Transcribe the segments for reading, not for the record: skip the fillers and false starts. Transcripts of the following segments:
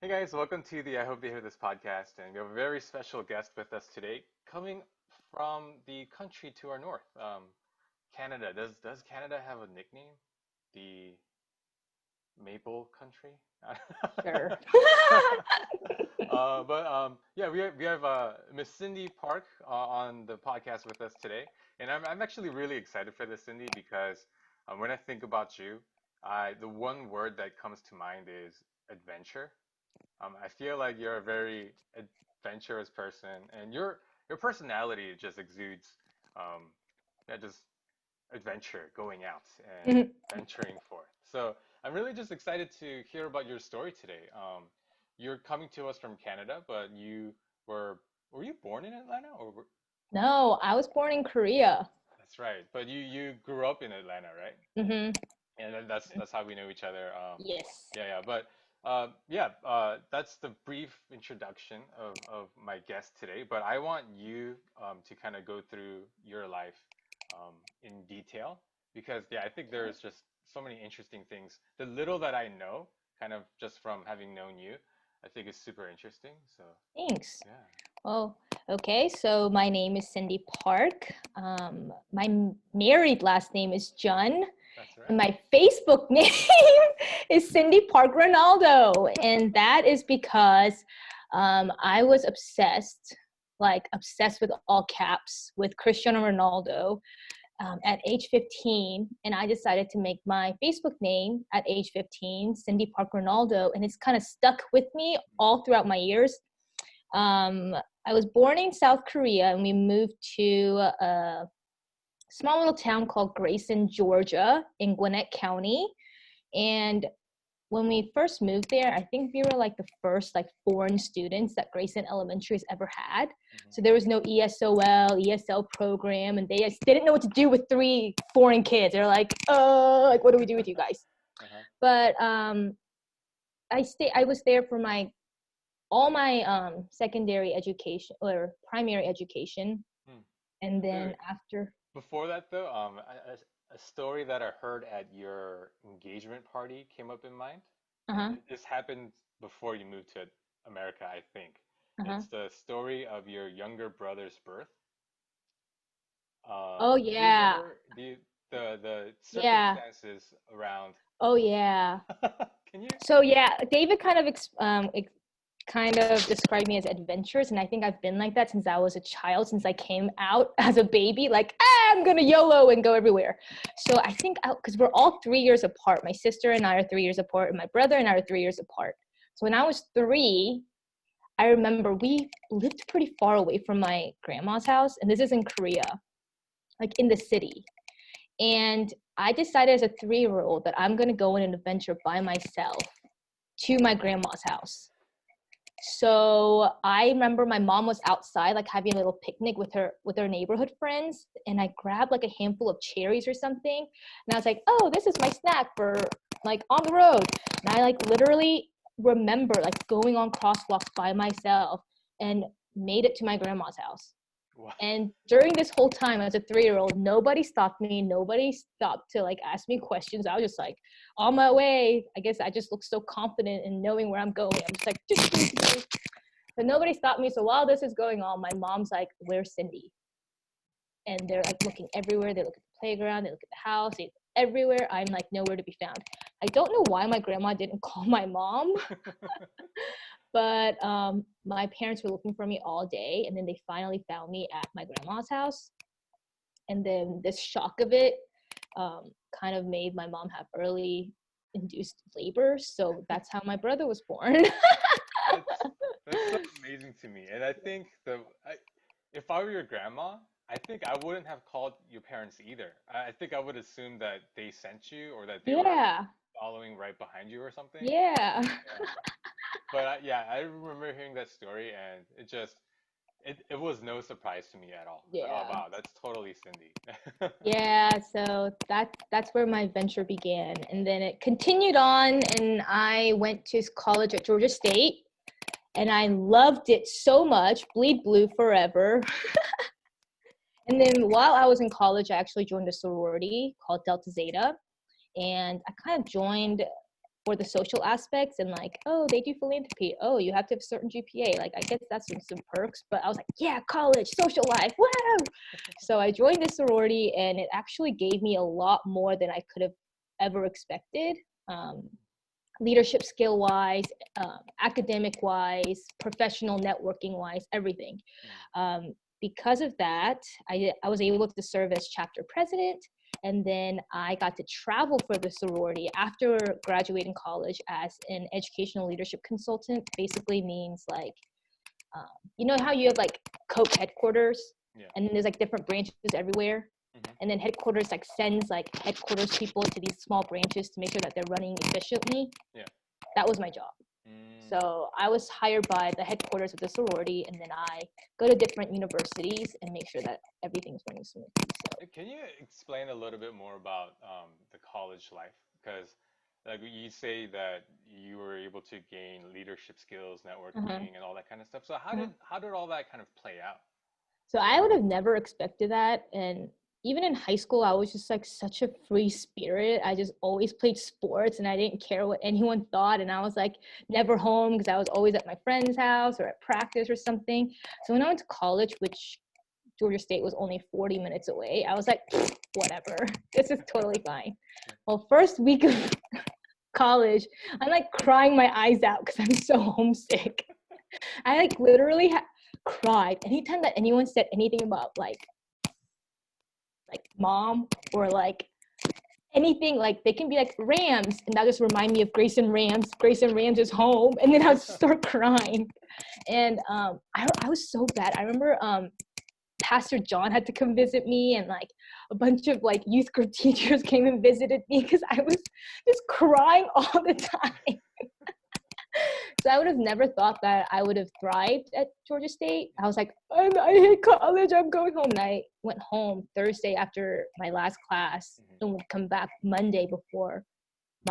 Hey guys, welcome to the I Hope They Hear This podcast, and we have a very special guest with us today, coming from the country to our north, Canada. Does Canada have a nickname? The Maple Country? Sure. But yeah, we have Miss Cindy Park on the podcast with us today, and I'm actually really excited for this, Cindy, because when I think about you, the one word that comes to mind is adventure. I feel like you're a very adventurous person, and your personality just exudes, um, yeah, just adventure, going out and Mhm. venturing forth. So I'm really just excited to hear about your story today. You're coming to us from Canada, but were were you born in Atlanta, No, I was born in Korea. that's right. But you grew up in Atlanta, right? hmm And then that's how we know each other. Yes. Yeah. But yeah, that's the brief introduction of my guest today. But I want you to kind of go through your life in detail because yeah, I think there's just so many interesting things. The little that I know, kind of just from having known you, I think is super interesting. So Thanks. yeah, Oh, okay. So my name is Cindy Park. My married last name is Jun, that's and right. my Facebook name is Cindy Park Ronaldo. And that is because I was obsessed, like obsessed with all caps, with Cristiano Ronaldo at age 15, and I decided to make my Facebook name at age 15, Cindy Park Ronaldo, and it's kind of stuck with me all throughout my years. Um, I was born in South Korea, and we moved to a small little town called Grayson, Georgia, in Gwinnett County. And when we first moved there, I think we were like the first like foreign students that Grayson Elementary has ever had. Hmm. So there was no ESL program, and they just didn't know what to do with three foreign kids. They're like what do we do with you guys? Uh-huh. But I was there for my all my secondary education or primary education, Hmm. and Wait, then wait. after. Before that, though, a story that I heard at your engagement party came up in mind, and Uh-huh. this happened before you moved to America, I think. Uh-huh. It's the story of your younger brother's birth. Oh Do you yeah. remember the Yeah. circumstances around? Oh yeah. Can you? So yeah, David kind of described me as adventurous, and I think I've been like that since I was a child, since I came out as a baby, like I'm gonna YOLO and go everywhere. So I think because we're all 3 years apart, my sister and I are 3 years apart, and my brother and I are 3 years apart. So when I was three, I remember we lived pretty far away from my grandma's house, and this is in Korea, like in the city. And I decided as a 3 year old that I'm gonna go on an adventure by myself to my grandma's house. So I remember my mom was outside, like having a little picnic with her neighborhood friends, and I grabbed like a handful of cherries or something, and I was like, "Oh, this is my snack for like on the road." And I like literally remember like going on crosswalks by myself and made it to my grandma's house. What? And during this whole time, as a 3 year old, nobody stopped me. Nobody stopped to like ask me questions. I was just like on my way. I guess I just looked so confident in knowing where I'm going. I'm just like, but nobody stopped me. So while this is going on, my mom's like, "Where's Cindy?" And they're like looking everywhere. They look at the playground. They look at the house. They look everywhere. I'm like nowhere to be found. I don't know why my grandma didn't call my mom, but my parents were looking for me all day, and then they finally found me at my grandma's house. And then this shock of it kind of made my mom have early induced labor. So that's how my brother was born. That's that's so amazing to me, and I think if I were your grandma, I think I wouldn't have called your parents either. I think I would assume that they sent you or that they were Yeah, following right behind you or something. yeah, Yeah. But yeah, I remember hearing that story, and it was no surprise to me at all. I was like, oh yeah, wow, that's totally Cindy. yeah. So that's where my venture began, and then it continued on, and I went to college at Georgia State, and I loved it so much. Bleed blue forever. And then while I was in college, I actually joined a sorority called Delta Zeta, and I kind of joined for the social aspects and like, oh, they do philanthropy. Oh, you have to have a certain GPA. Like, I guess that's some perks, but I was like, yeah, college, social life, woo! So I joined this sorority, and it actually gave me a lot more than I could have ever expected. Leadership skill wise, academic wise, professional networking wise, everything. Because of that, I was able to serve as chapter president. And then I got to travel for the sorority after graduating college as an educational leadership consultant. Basically means like, you know how you have like Coke headquarters, Yeah. and then there's like different branches everywhere. And then headquarters like sends like headquarters people to these small branches to make sure that they're running efficiently. Yeah. That was my job. So I was hired by the headquarters of the sorority, and then I go to different universities and make sure that everything's running smoothly. So Can you explain a little bit more about the college life? Because like you say that you were able to gain leadership skills, networking, and all that kind of stuff. So how did all that kind of play out? So I would have never expected that. And even in high school, I was just like such a free spirit. I just always played sports and I didn't care what anyone thought. And I was like never home because I was always at my friend's house or at practice or something. So when I went to college, which Georgia State was only 40 minutes away, I was like, whatever, this is totally fine. Well, first week of college, I'm like crying my eyes out because I'm so homesick. I like literally cried anytime that anyone said anything about like mom or like anything. Like they can be like Rams, and that just remind me of Grayson Rams. Grayson Rams is home, and then I would start crying. And I was so bad. I remember Pastor John had to come visit me, and like a bunch of like youth group teachers came and visited me because I was just crying all the time. So I would have never thought that I would have thrived at Georgia State. I was like, I hate college, I'm going home. And I went home Thursday after my last class and would come back Monday before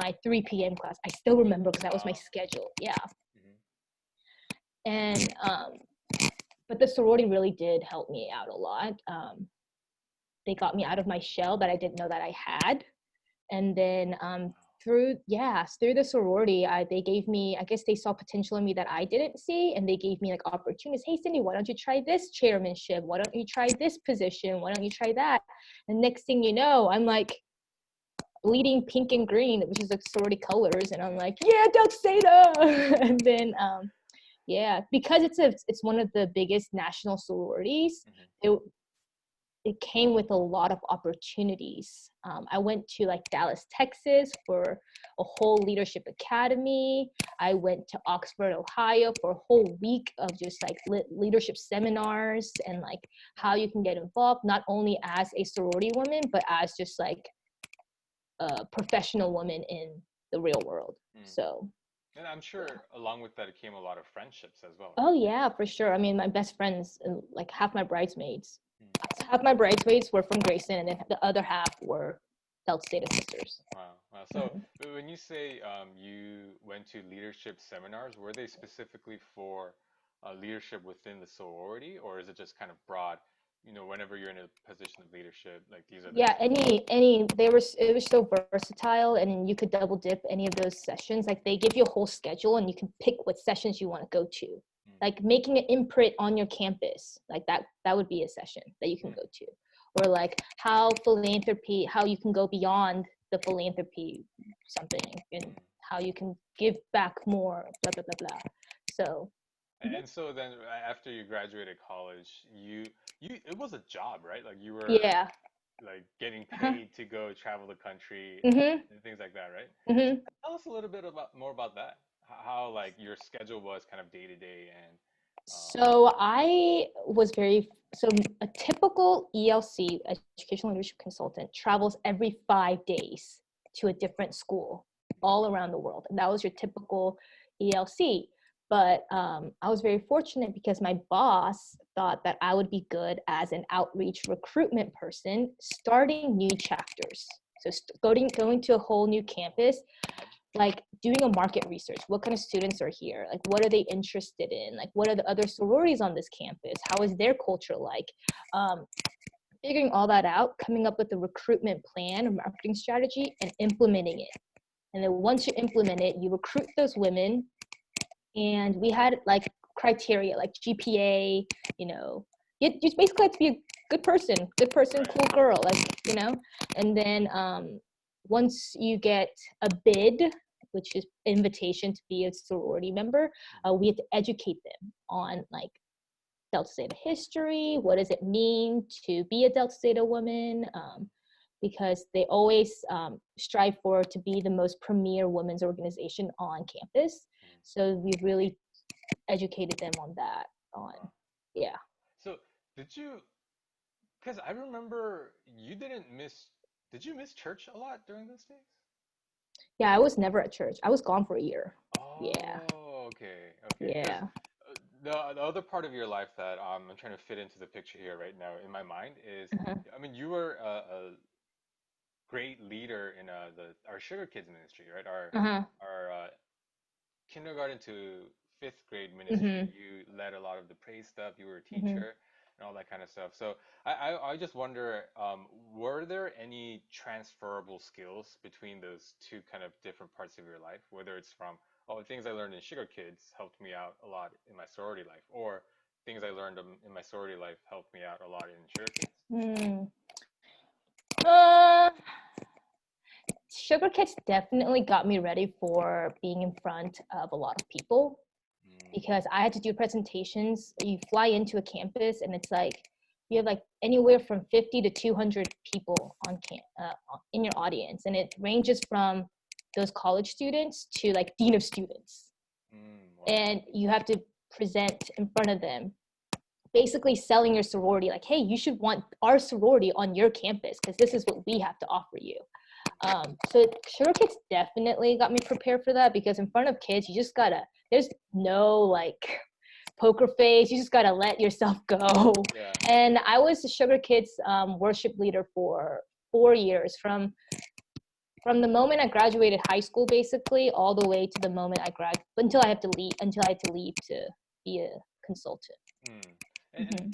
my 3 p.m. class. I still remember because that was my schedule. Yeah. And, but the sorority really did help me out a lot. They got me out of my shell that I didn't know that I had. And then through the sorority, they gave me, I guess they saw potential in me that I didn't see, and they gave me like opportunities. Hey, Cindy, why don't you try this chairmanship? Why don't you try this position? Why don't you try that? And next thing you know, I'm like bleeding pink and green, which is like sorority colors, and I'm like, yeah, Delta Theta. And then because it's one of the biggest national sororities, it came with a lot of opportunities. I went to like Dallas, Texas for a whole leadership academy. I went to Oxford, Ohio for a whole week of just like leadership seminars and like how you can get involved, not only as a sorority woman, but as just like a professional woman in the real world. So. And I'm sure along with that, it came a lot of friendships as well. Oh yeah, for sure. I mean, my best friends, like half my bridesmaids were from Grayson, and then the other half were Delta Theta sisters. Wow. So when you say you went to leadership seminars, were they specifically for leadership within the sorority, or is it just kind of broad? You know, whenever you're in a position of leadership, like these are the it was so versatile, and you could double dip any of those sessions. Like they give you a whole schedule, and you can pick what sessions you want to go to. Like making an imprint on your campus, like that would be a session that you can go to. Or like how you can go beyond the philanthropy something, and how you can give back more, blah blah blah blah. So And so then after you graduated college, you it was a job, right? Like you were yeah. like getting paid to go travel the country Mm-hmm. and things like that, right? So Mm-hmm. tell us a little bit more about that. How like your schedule was kind of day to day and So a typical ELC, educational leadership consultant, travels every 5 days to a different school all around the world. And that was your typical ELC. But I was very fortunate because my boss thought that I would be good as an outreach recruitment person, starting new chapters. So going to a whole new campus, like doing a market research. What kind of students are here? Like, what are they interested in? Like, what are the other sororities on this campus? How is their culture like? Figuring all that out, coming up with a recruitment plan, a marketing strategy, and implementing it. And then once you implement it, you recruit those women. And we had like criteria like GPA, you know, you basically have to be a good person, cool girl, like. And then once you get a bid, which is invitation to be a sorority member, we have to educate them on like Delta Zeta history. What does it mean to be a Delta Zeta woman? Because they always strive for to be the most premier women's organization on campus. So we really educated them on that. Yeah. So did you? Because I remember you didn't miss. Did you miss church a lot during those days? Yeah, I was never at church. I was gone for a year. Yeah. Oh, okay, okay. Because Yeah. the other part of your life that I'm trying to fit into the picture here right now in my mind is, Uh-huh. I mean, you were a great leader in the our Sugar Kids ministry, right? Uh-huh. Our kindergarten to fifth grade ministry. Mhm. You led a lot of the praise stuff. You were a Mhm. teacher and all that kind of stuff. So I just wonder, were there any transferable skills between those two kind of different parts of your life? Whether it's from, oh, things I learned in Sugar Kids helped me out a lot in my sorority life, or things I learned in my sorority life helped me out a lot in Sugar Kids. Mm. Uh, Sugar Kids definitely got me ready for being in front of a lot of people Mm, because I had to do presentations. You fly into a campus and it's like you have like anywhere from 50 to 200 people in your audience, and it ranges from those college students to like dean of students, wow. and you have to present in front of them, basically selling your sorority like, hey, you should want our sorority on your campus because this is what we have to offer you. So Sugar Kids definitely got me prepared for that because in front of kids, you just gotta, there's no like poker face. You just gotta let yourself go. Yeah. And I was the Sugar Kids worship leader for 4 years, from the moment I graduated high school, basically, all the way to the moment until I had to leave to be a consultant. Mm. And Mm-hmm.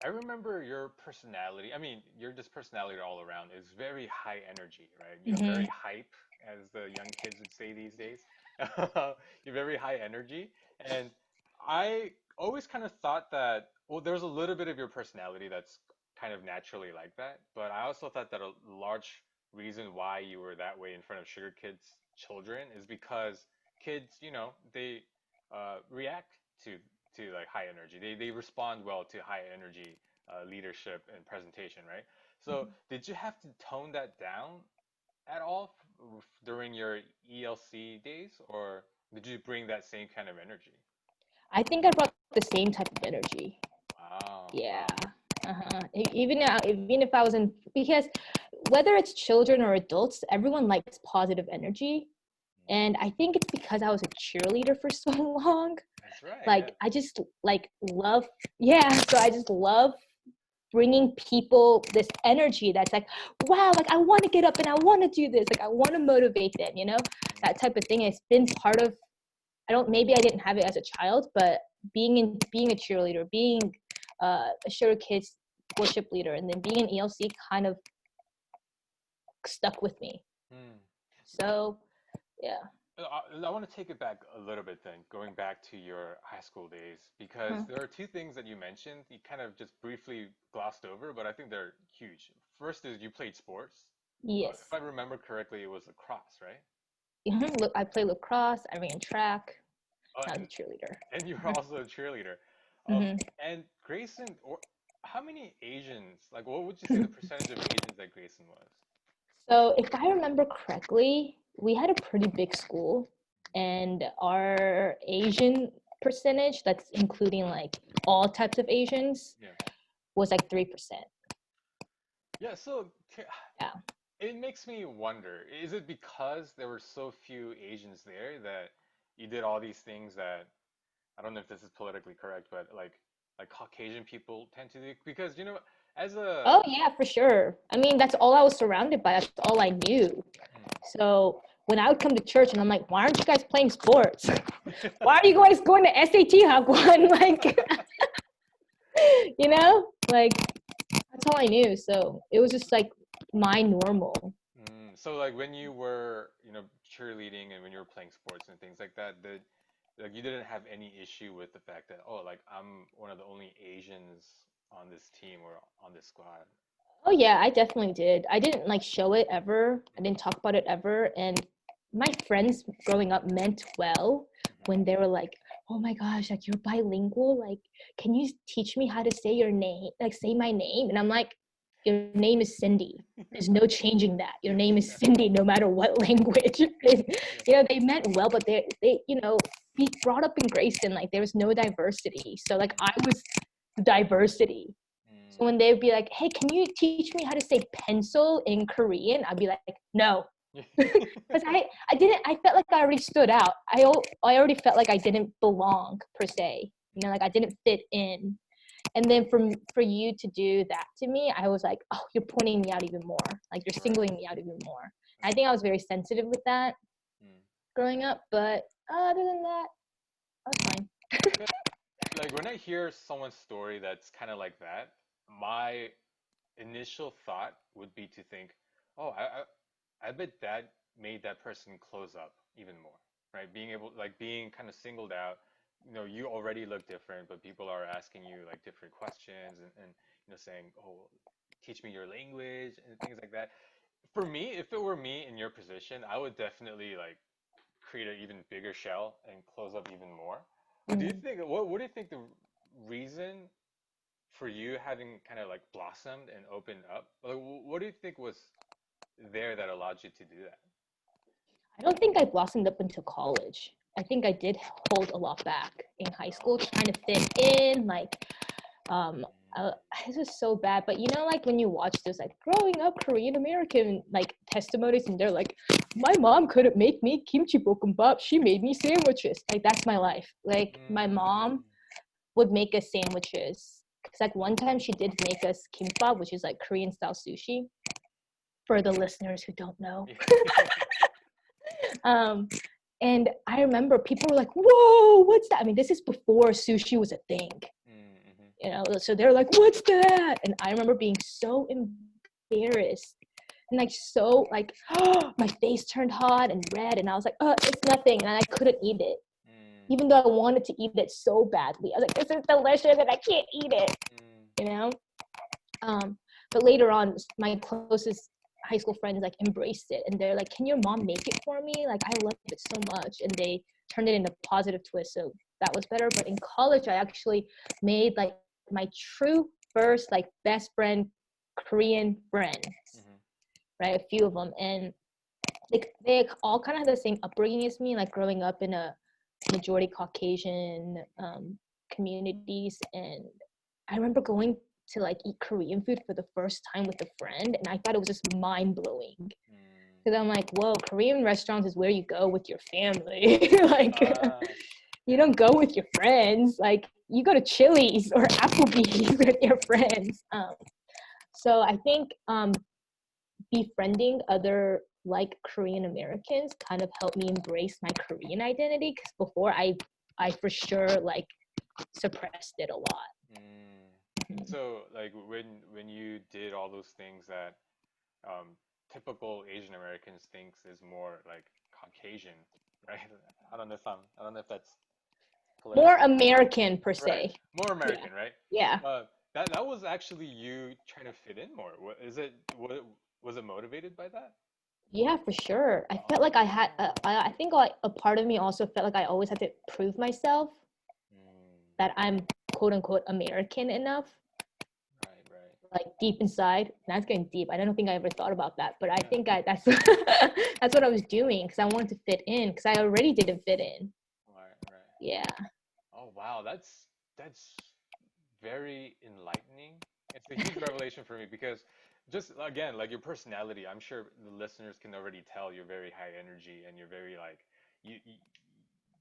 I remember your personality. I mean, your just personality all around is very high energy, right? You're Mm-hmm. very hype, as the young kids would say these days. You're very high energy. And I always kind of thought that, well, there's a little bit of your personality that's kind of naturally like that. But I also thought that a large reason why you were that way in front of Sugar Kids children is because kids, they react to like high energy. They respond well to high energy leadership and presentation, right? So did you have to tone that down at all during your ELC days, or did you bring that same kind of energy? I think I brought the same type of energy. Wow, Yeah. wow. Even if I was in, because whether it's children or adults, everyone likes positive energy. And I think it's because I was a cheerleader for so long. That's right, yeah. Like I just like love, yeah. So I just love bringing people this energy that's like, wow, like I want to get up and I want to do this. Like I want to motivate them, that type of thing. It's been part of, maybe I didn't have it as a child, but being a cheerleader, being a Sugar Kids worship leader, and then being an ELC kind of stuck with me. Mm. So yeah. I want to take it back a little bit then, going back to your high school days, because Huh. there are two things that you mentioned you kind of just briefly glossed over, but I think they're huge. First is you played sports. If Yes. I remember correctly, it was lacrosse, right? Look, I played lacrosse. I ran track. Uh, I was and a cheerleader. and you were also a cheerleader. Hmm. And Grayson, or how many Asians? Like, what would you say the percentage of Asians that Grayson was? So if I remember correctly, we had a pretty big school, and our Asian percentage, that's including like all types of Asians, Yeah. was like 3%. Yeah. So Yeah. it makes me wonder, is it because there were so few Asians there that you did all these things that I don't know if this is politically correct, but like Caucasian people tend to do? Because as a Oh yeah, for sure. I mean, that's all I was surrounded by. That's all I knew. So when I would come to church and I'm like, why aren't you guys playing sports? Why are you guys going to SAT Hub one? Like, like that's all I knew. So it was just like my normal. So like when you were, cheerleading and when you were playing sports and things like that, like you didn't have any issue with the fact that, oh, like I'm one of the only Asians on this team or on this squad. Oh yeah, I definitely did. I didn't like show it ever. I Hmm. didn't talk about it ever. And my friends growing up meant well Hmm. when they were like, "Oh my gosh, like you're bilingual. Like, can you teach me how to say your name? Like, say my name." And I'm like, "Your name is Cindy. There's no changing that. Your name is Yeah, Cindy, no matter what language." And, yeah. they meant well, but they be brought up in Grayson. Like, there was no diversity. So like, I was diversity. So when they'd be like, "Hey, can you teach me how to say pencil in Korean?" I'd be like, "No," because I didn't. I felt like I already stood out. I already felt like I didn't belong per se. Like I didn't fit in. And then for you to do that to me, I was like, "Oh, you're pointing me out even more. Like you're Right, singling me out even more." I right. think I was very sensitive with that Mm. growing up, but other than that, I was fine. Because like when I hear someone's story that's kind of like that, my initial thought would be to think, oh, I bet that made that person close up even more, right? Being able, like being kind of singled out, you already look different, but people are asking you like different questions and saying, oh, teach me your language and things like that. For me, if it were me in your position, I would definitely like create an even bigger shell and close up even more. But do you Mm. think, what do you think the reason for you having kind of like blossomed and opened up, like, what do you think was there that allowed you to do that? I don't think I blossomed up until college. I think I did hold a lot back in high school, Oh. trying to fit in. Like, um, uh, this is so bad. But like when you watch those like growing up Korean American like testimonies, and they're like, "My mom couldn't make me kimchi bokkeumbap. She made me sandwiches." Like that's my life. Like my Mm. mom would make us sandwiches. Cause like one time she did make us kimbap, which is like Korean style sushi. For the listeners who don't know, Mm. Um, and I remember people were like, "Whoa, what's that?" I mean, this is before sushi was a thing, Mm-hmm. So they're like, "What's that?" And I remember being so embarrassed and like so like, oh, my face turned hot and red, and I was like, "Oh, it's nothing," and I couldn't eat it, Mm. even though I wanted to eat it so badly. I was like, "This is delicious," and I can't eat it, Mm. you know. Um, but later on, my closest high school friends like embraced it, and they're like, "Can your mom make it for me? Like, I love it so much." And they turned it into a positive twist, so that was better. But in college, I actually made like my true first like best friend Korean friends, Mm-hmm. right? A few of them, and they all kind of have the same upbringing as me, like growing up in a majority Caucasian communities. And I remember going to like eat Korean food for the first time with a friend, and I thought it was just mind blowing. Mm. Because I'm like, whoa, Korean restaurants is where you go with your family. Like, Ah, you yeah. don't go with your friends. Like, you go to Chili's or Applebee's with your friends. So I think befriending other like Korean Americans kind of helped me embrace my Korean identity. Because before I for sure like suppressed it a lot. Mm. So like when you did all those things that um, typical Asian Americans thinks is more like Caucasian, right? I don't know if that's More politically American per right. se. More Yeah. American, right? Yeah. That was actually you trying to fit in more. Was it motivated by that? Yeah, for sure. I felt like I had. Oh. I think like a part of me also felt like I always had to prove myself Mm. that I'm quote unquote American enough, Right, right. like deep inside. That's getting deep. I don't think I ever thought about that, but I Yeah. think that's that's what I was doing because I wanted to fit in because I already didn't fit in. Right, right. Yeah. Oh wow, that's very enlightening. It's a huge revelation for me because just again, like your personality, I'm sure the listeners can already tell you're very high energy and you're very like you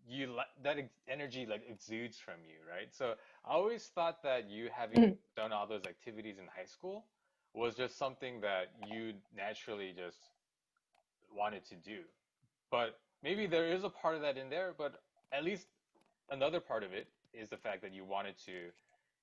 you, that energy like exudes from you, right? So I always thought that you having done all those activities in high school was just something that you naturally just wanted to do. But maybe there is a part of that in there, but at least another part of it is the fact that you wanted to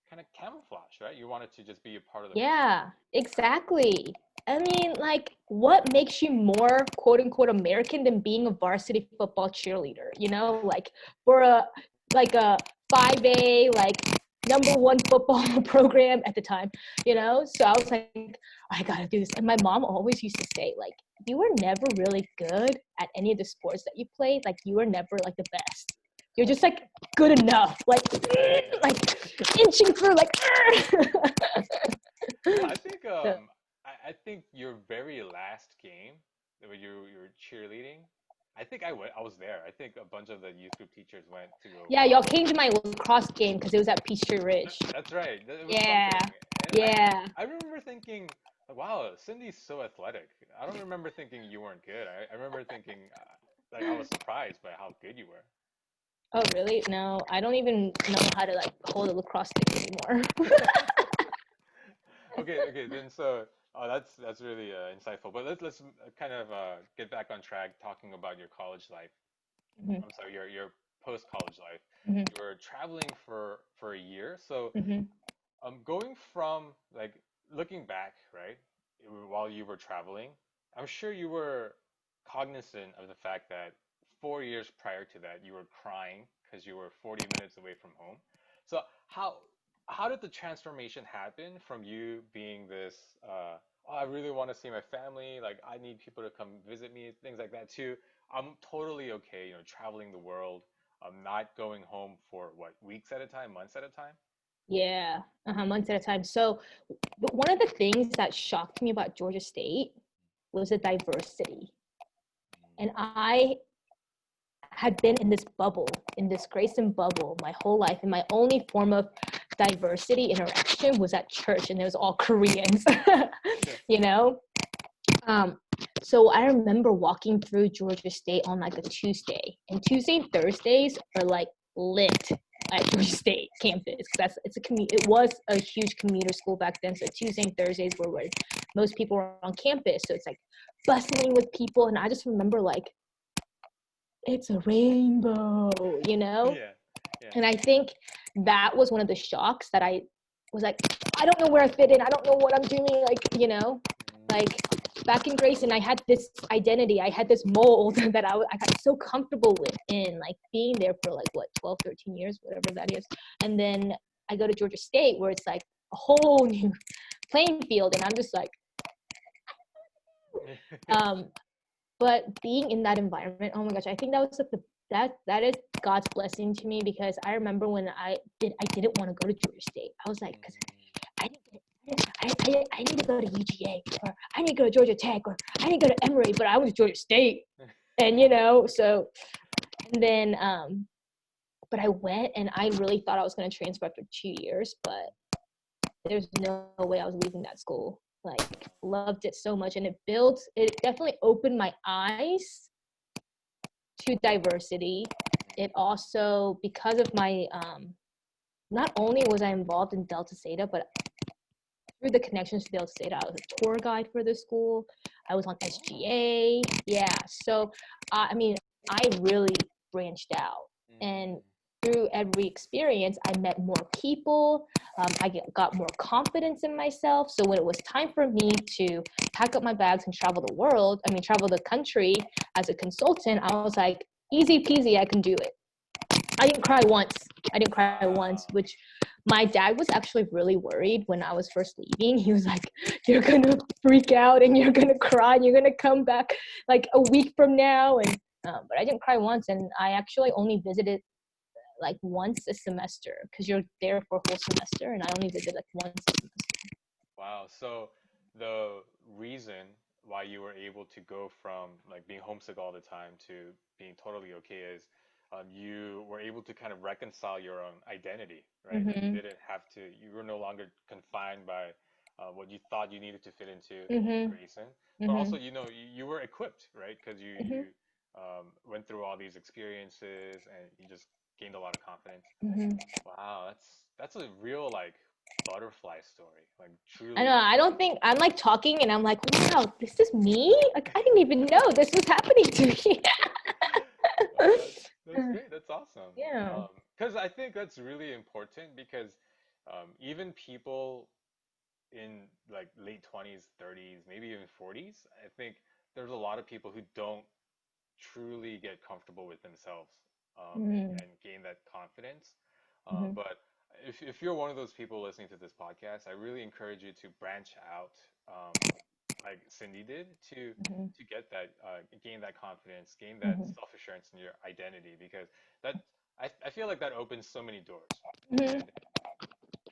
kind of camouflage, right? You wanted to just be a part of the crowd. Yeah, exactly. I mean, like what makes you more quote unquote American than being a varsity football cheerleader? You know, like for a 5A like number one football program at the time, you know? So I was like, I gotta do this. And my mom always used to say, like, you were never really good at any of the sports that you played. Like you were never like the best. You're just like good enough, like like inching through, like. Well, I think So, I think your very last game where you were cheerleading, I was there. I think a bunch of the youth group teachers went to go yeah, y'all watch. came to my lacrosse game because it was at Peachtree Ridge. That's right. It was Yeah, something. And yeah. I remember thinking, wow, Cindy's so athletic. I don't remember thinking you weren't good. I remember thinking like I was surprised by how good you were. Oh, really? No, I don't even know how to like hold a lacrosse stick anymore. Okay. Then so that's really insightful. But let's kind of get back on track talking about your college life. Hmm. I'm sorry, your post college life. Hmm. You were traveling for a year. So Hmm. going from like looking back, right, while you were traveling, I'm sure you were cognizant of the fact that 4 years prior to that, you were crying because you were 40 minutes away from home. So how did the transformation happen from you being this, oh, I really want to see my family, like I need people to come visit me, things like that, to I'm totally okay, traveling the world, not going home for what, weeks at a time, months at a time? Yeah, months at a time. So, but one of the things that shocked me about Georgia State was the diversity. And I had been in this bubble, in this Grayson bubble, my whole life, and my only form of diversity interaction was at church, and it was all Koreans, Sure. you know. Um, so I remember walking through Georgia State on like a Tuesday, and Tuesday and Thursdays are like lit at Georgia State campus because it was a huge commuter school back then. So Tuesday and Thursdays were where most people were on campus. So it's like bustling with people, and I just remember like it's a rainbow, you know? Yeah. Yeah. And I think that was one of the shocks that I was like, I don't know where I fit in. I don't know what I'm doing. Like, like back in Grayson, I had this identity. I had this mold that I got so comfortable with in like being there for like what, 12, 13 years, whatever that is. And then I go to Georgia State where it's like a whole new playing field. And I'm just like, um, but being in that environment, oh my gosh, I think that was like that is God's blessing to me because I remember when I didn't want to go to Georgia State. I was like, because I I need to go to UGA or I need to go to Georgia Tech or I need to go to Emory, but I was Georgia State, and so and then but I went and I really thought I was going to transfer after 2 years, but there's no way I was leaving that school. Like, loved it so much, and it definitely opened my eyes to diversity. It also, because of my, not only was I involved in Delta Zeta, but through the connections to Delta Zeta, I was a tour guide for the school. I was on SGA. Yeah. So, I mean, I really branched out. And through every experience, I met more people. Got more confidence in myself. So when it was time for me to pack up my bags and travel the country as a consultant, I was like, easy peasy, I can do it. I didn't cry once. I didn't cry once, Wow. which my dad was actually really worried when I was first leaving. He was like, "You're gonna freak out and you're gonna cry and you're gonna come back like a week from now." And but I didn't cry once, and I actually only visited like once a semester because you're there for a whole semester, and I only visited like once a semester. Wow. So the reason why you were able to go from like being homesick all the time to being totally okay is you were able to kind of reconcile your own identity, right? Like you Mhm. didn't have to, you were no longer confined by what you thought you needed to fit into Mhm. Grayson, but also, Mhm. you were equipped, right? Because you Mhm. went through all these experiences and you just gained a lot of confidence. Mhm. Wow, that's a real like butterfly story. Like I know. truly. I don't think I'm like talking, and I'm like, wow, this is me. Like I didn't even know this was happening to me. That's great. That's awesome. Yeah. Because I think that's really important because even people. in like late 20s, 30s, maybe even 40s, I think there's a lot of people who don't truly get comfortable with themselves, Mm-hmm. and gain that confidence. Mm-hmm. But if you're one of those people listening to this podcast, I really encourage you to branch out, like Cindy did, to get that, gain that confidence, gain that Mm-hmm. self-assurance in your identity, because that I feel like that opens so many doors. Mm-hmm. And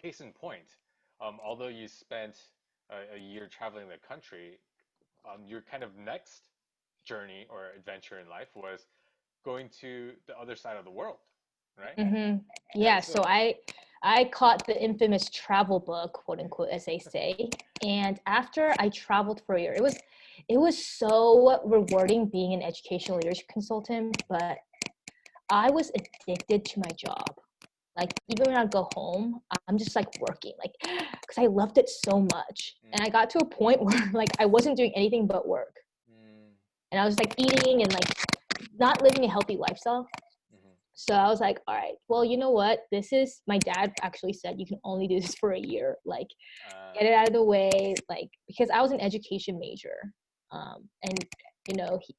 case in point, although you spent a year traveling the country, your kind of next journey or adventure in life was going to the other side of the world, right? Mm-hmm. Yeah, Yeah, so so I caught the infamous travel bug, quote unquote, as they say. And after I traveled for a year, it was so rewarding being an educational leadership consultant, but I was addicted to my job. Like even when I go home, I'm just like working, like because I loved it so much. And I mm, got to a point where like I wasn't doing anything but work. mm, And I was like eating and like not living a healthy lifestyle. mhm, So I was like, all right, well, you know what? This is my dad actually said you can only do this for a year. Like, get it uh, out of the way. Like, because I was an education major. And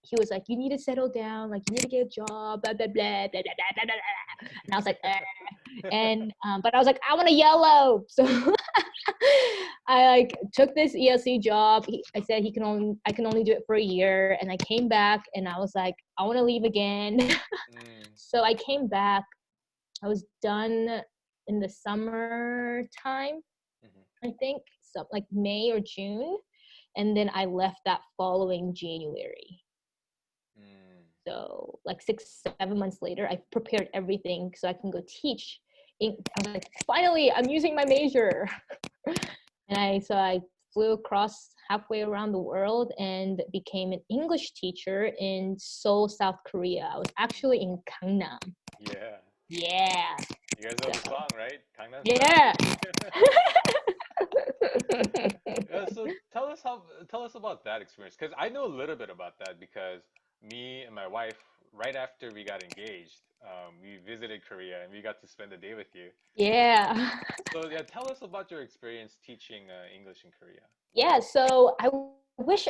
he was like, you need to settle down, like you need to get a job, blah blah blah blah blah blah blah. Blah. And I was like, and but I was like, I want a YOLO. So I like took this ESC job. I said I can only do it for a year, and I came back and I was like, I want to leave again. mm, So I came back. I was done in the summertime, mhm, I think, so like May or June, and then I left that following January. mm, So like 6, 7 months later, I prepared everything so I can go teach. I was like, finally, I'm using my major, and I flew across halfway around the world and became an English teacher in Seoul, South Korea. I was actually in Gangnam. yeah. Yeah. You guys know the So, song, right? Gangnam Style. yeah. Yeah, so tell us about that experience, because I know a little bit about that, because me and my wife, right after we got engaged, we visited Korea and we got to spend a day with you. Yeah. So yeah, tell us about your experience teaching English in Korea. Yeah. So I wish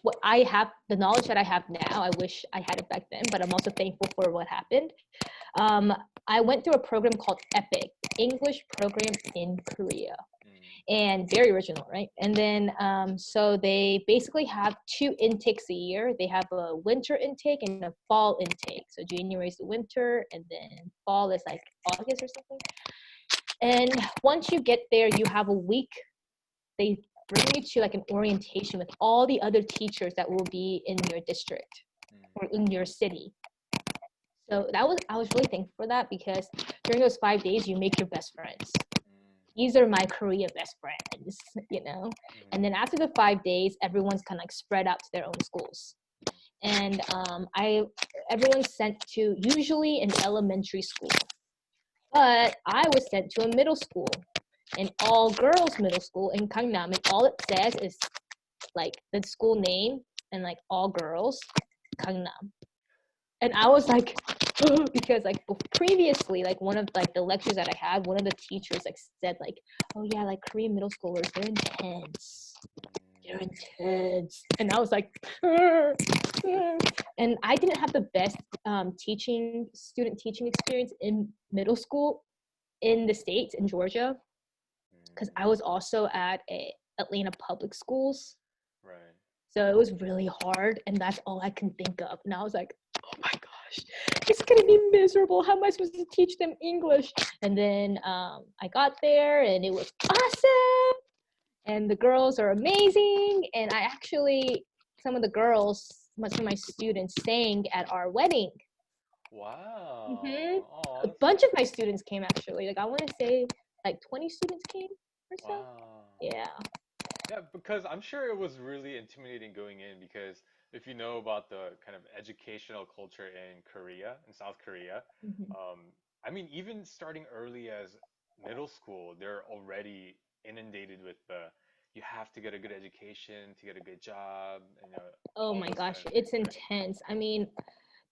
what I have, the knowledge that I have now, I wish I had it back then, but I'm also thankful for what happened. Um, I went through a program called EPIC, English Program in Korea. Mm, And very original, right? And then so they basically have two intakes a year. They have a winter intake and a fall intake. So January is the winter, and then fall is like August or something. And once you get there, you have a week. They bring you to like an orientation with all the other teachers that will be in your district mm, or in your city. So I was really thankful for that because during those 5 days, you make your best friends. mm, These are my Korea best friends, you know. mm, And then after the 5 days, everyone's kind of like spread out to their own schools. mm, And I everyone's sent to usually an elementary school, but I was sent to a middle school, an all girls middle school in Gangnam, and all it says is like the school name and like all girls, Gangnam. And I was like, because like previously, like one of like the lectures that I had, one of the teachers like said like, oh yeah, like Korean middle schoolers, they're intense. They're mm, intense. And I was like, and I didn't have the best student teaching experience in middle school in the States, in Georgia, because I mm. was also at Atlanta public schools. Right. So it was really hard, and that's all I can think of. And I was like, oh my gosh, it's gonna be miserable. How am I supposed to teach them English? And then I got there, and it was awesome. And the girls are amazing. And I actually, some of the girls, some of my students sang at our wedding. Wow. A Oh, that's bunch of my nice. students came actually. Like I want to say, like 20 students came or so. Wow. Yeah. Yeah, because I'm sure it was really intimidating going in, because if you know about the kind of educational culture in Korea, in South Korea, Mm-hmm. um, I mean, even starting early as middle school, they're already inundated with the you have to get a good education to get a good job, and Oh all my those kind gosh, of things, it's right? intense. I mean,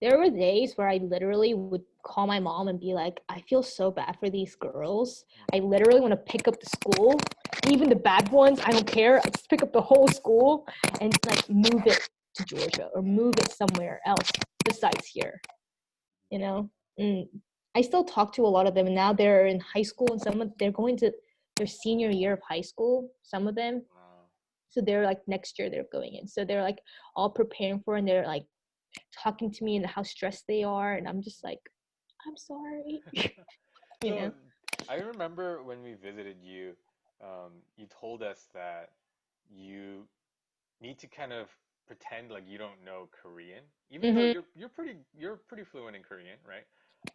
There were days where I literally would call my mom and be like, I feel so bad for these girls. I literally want to pick up the school, even the bad ones. I don't care. I just pick up the whole school and like move it to Georgia or move it somewhere else besides here. You know, and I still talk to a lot of them, and now they're in high school, and some of they're going to their senior year of high school. Some of them, Wow. so they're like next year they're going in, so they're like all preparing for, and they're like talking to me and how stressed they are, and I'm just like, I'm sorry. you So know. I remember when we visited you, you told us that you need to kind of pretend like you don't know Korean, even though hmm you're pretty fluent in Korean, right?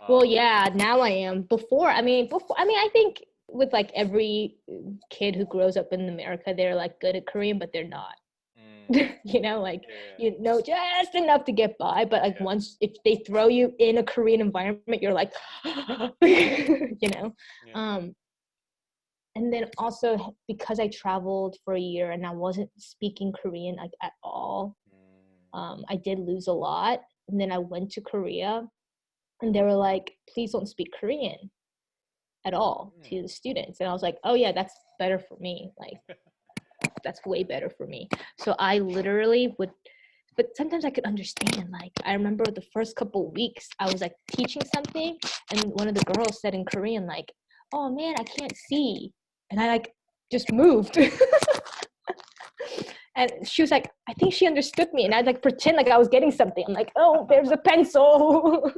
Well, Um, yeah, now I am. Before, I think with like every kid who grows up in America, they're like good at Korean, but they're not. mm, Like yeah, you know just enough to get by, but like yeah, once if they throw you in a Korean environment, you're like, you know. yeah. Um, and then also because I traveled for a year and I wasn't speaking Korean like at all, Mm, I did lose a lot. And then I went to Korea, and they were like, "Please don't speak Korean at all to mm. the students." And I was like, "Oh yeah, that's better for me. Like that's way better for me." So I literally would, but sometimes I could understand. Like I remember the first couple of weeks I was like teaching something, and one of the girls said in Korean like, "Oh man, I can't see," and I like just moved. And she was like, I think she understood me, and I'd like pretend like I was getting something. I'm like, oh, there's a pencil.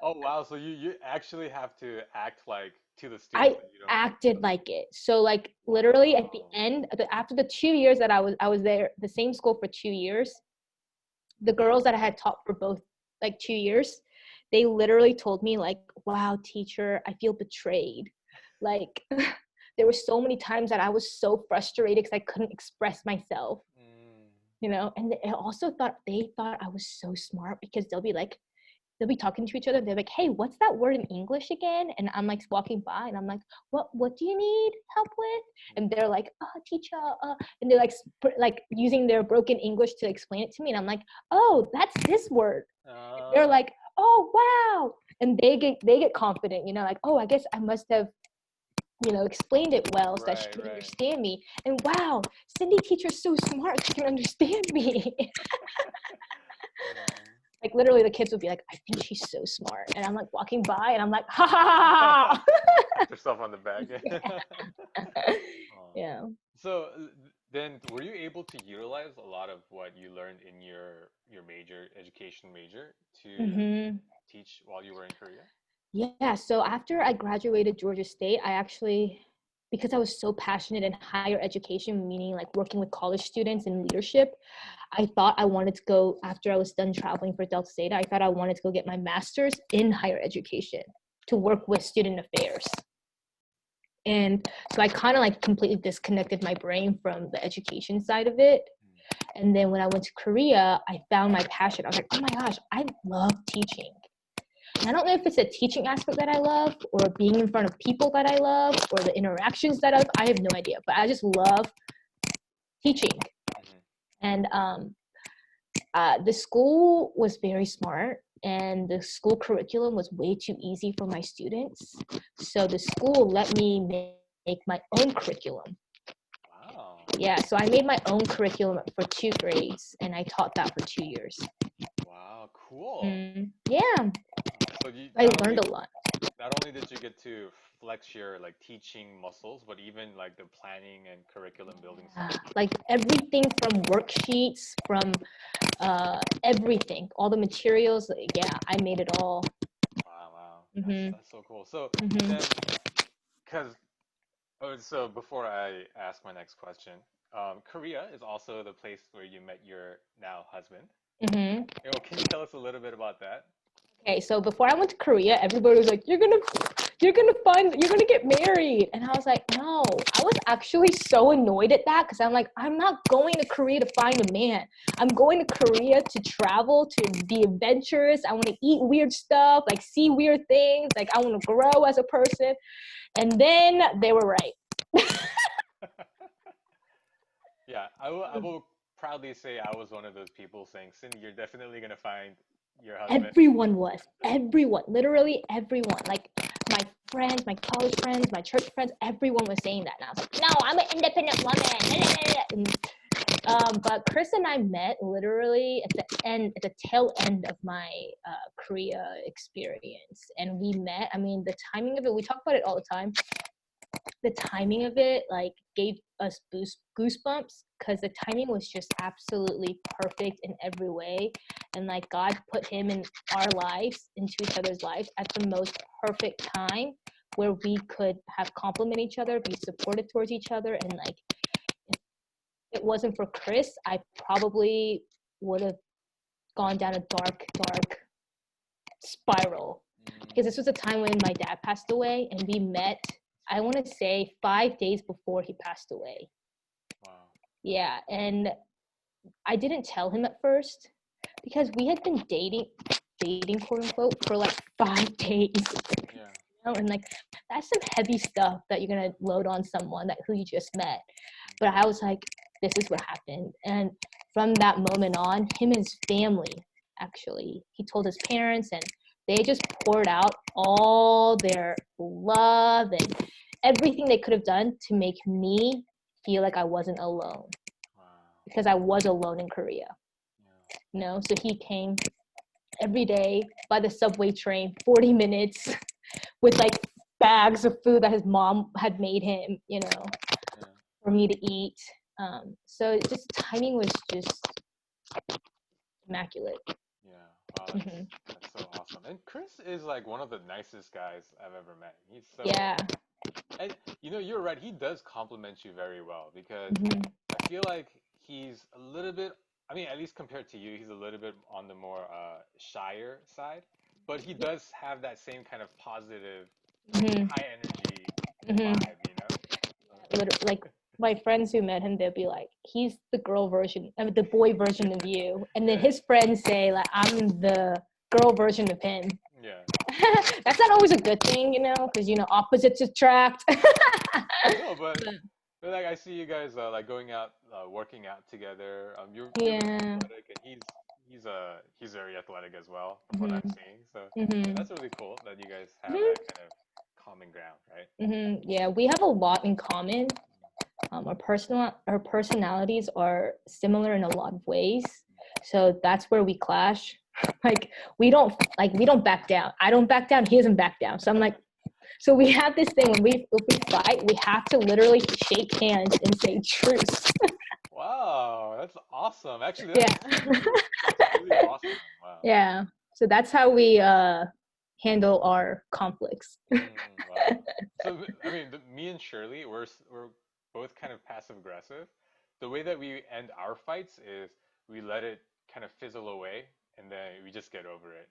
Oh wow, so you actually have to act like to the students I that you don't. acted like it. So like literally at the Wow. end, after the 2 years that I was there, the same school for 2 years, the girls that I had taught for both like 2 years, they literally told me like, wow, teacher, I feel betrayed. Like there were so many times that I was so frustrated because I couldn't express myself, Mm, and they also thought I was so smart because they'll be talking to each other. They're like, hey, what's that word in English again? And I'm like walking by and I'm like, what do you need help with? And they're like, teacher, and they're like using their broken English to explain it to me. And I'm like, oh, that's this word. They're uh, like, oh wow. And they get confident, like, oh, I guess I must have explained it well so that she right, can right. understand me. And wow, Cindy teacher's so smart, she can understand me. Um, Like literally the kids would be like, I think she's so smart. And I'm like walking by and I'm like, ha ha ha pat yourself on the back. ha. Oh. Yeah. So then, were you able to utilize a lot of what you learned in your major, education major, to hmm teach while you were in Korea? Yeah. So after I graduated Georgia State, I actually, because I was so passionate in higher education, meaning like working with college students in leadership, I thought I wanted to go, after I was done traveling for Delta Zeta, I thought I wanted to go get my master's in higher education to work with student affairs. And so I kind of like completely disconnected my brain from the education side of it. And then when I went to Korea, I found my passion. I was like, oh my gosh, I love teaching. And I don't know if it's the teaching aspect that I love, or being in front of people that I love, or the interactions that I have no idea. But I just love teaching. Mm-hmm. And the school was very smart, and the school curriculum was way too easy for my students. So the school let me make my own curriculum. Wow. Yeah, so I made my own curriculum for 2 grades, and I taught that for 2 years. Wow, cool. Yeah, So you I learned a lot. not only did you get to flex your like teaching muscles, but even like the planning and curriculum building Yeah, side. like everything from worksheets, from everything, all the materials. Yeah, I made it all. Wow, wow. That's hmm that's so cool. So hmm then, because so before I ask my next question, Korea is also the place where you met your now husband. hmm Can you tell us a little bit about that? Okay, so before I went to Korea, everybody was like, you're gonna get married," and I was like, "No." I was actually so annoyed at that because I'm like, I'm not going to Korea to find a man. I'm going to Korea to travel, to be adventurous. I want to eat weird stuff, like see weird things. Like I want to grow as a person. And then they were right. Yeah, I will proudly say I was one of those people saying, Cindy, you're definitely gonna find your husband. Everyone, literally everyone. Like my friends, my college friends, my church friends, everyone was saying that. And I was like, no, I'm an independent woman. But Chris and I met literally at the tail end of my Korea experience. And we met, I mean, the timing of it, we talk about it all the time. The timing of it like gave us goosebumps because the timing was just absolutely perfect in every way, and like God put him in our lives, into each other's lives at the most perfect time where we could have compliment each other, be supportive towards each other. And like if it wasn't for Chris, I probably would have gone down a dark spiral, because this was a time when my dad passed away, and we met, I want to say 5 days before he passed away. Wow. Yeah, and I didn't tell him at first because we had been dating quote unquote for like 5 days. Yeah. You know? And like that's some heavy stuff that you're gonna load on someone that who you just met. But I was like, this is what happened. And from that moment on, him and his family, actually, he told his parents, and they just poured out all their love and everything they could have done to make me feel like I wasn't alone. Wow. Because I was alone in Korea. Yeah. You know, so he came every day by the subway train, 40 minutes with like bags of food that his mom had made him, you know, Yeah. for me to eat. So just timing was just immaculate. Yeah. Wow, that's so awesome. And Chris is like one of the nicest guys I've ever met. He's so Yeah. And you know, you're right. He does compliment you very well because I feel like he's a little bit, I mean, at least compared to you, he's a little bit on the more shyer side, but he does have that same kind of positive, high energy vibe, you know? Like my friends who met him, they'll be like, he's the girl version, I mean, the boy version of you. And then Yeah. his friends say, like, I'm the girl version of him. Yeah. That's not always a good thing, you know, because, you know, opposites attract. No, but like I see you guys like going out, working out together. You're very Yeah. athletic, and he's very athletic as well, from what I'm Mm-hmm. seeing. So yeah, Mm-hmm. that's really cool that you guys have that kind of common ground, right? Mm-hmm. Yeah, we have a lot in common. Our personalities are similar in a lot of ways, so that's where we clash. Like we don't back down. I don't back down. He doesn't back down. So I'm like, so we have this thing when if we fight, we have to literally shake hands and say truce. Wow, that's awesome. Actually, Yeah. that's really awesome. Wow. Yeah. So that's how we handle our conflicts. Wow. So I mean, me and Shirley, we're both kind of passive aggressive. The way that we end our fights is we let it kind of fizzle away, and then we just get over it.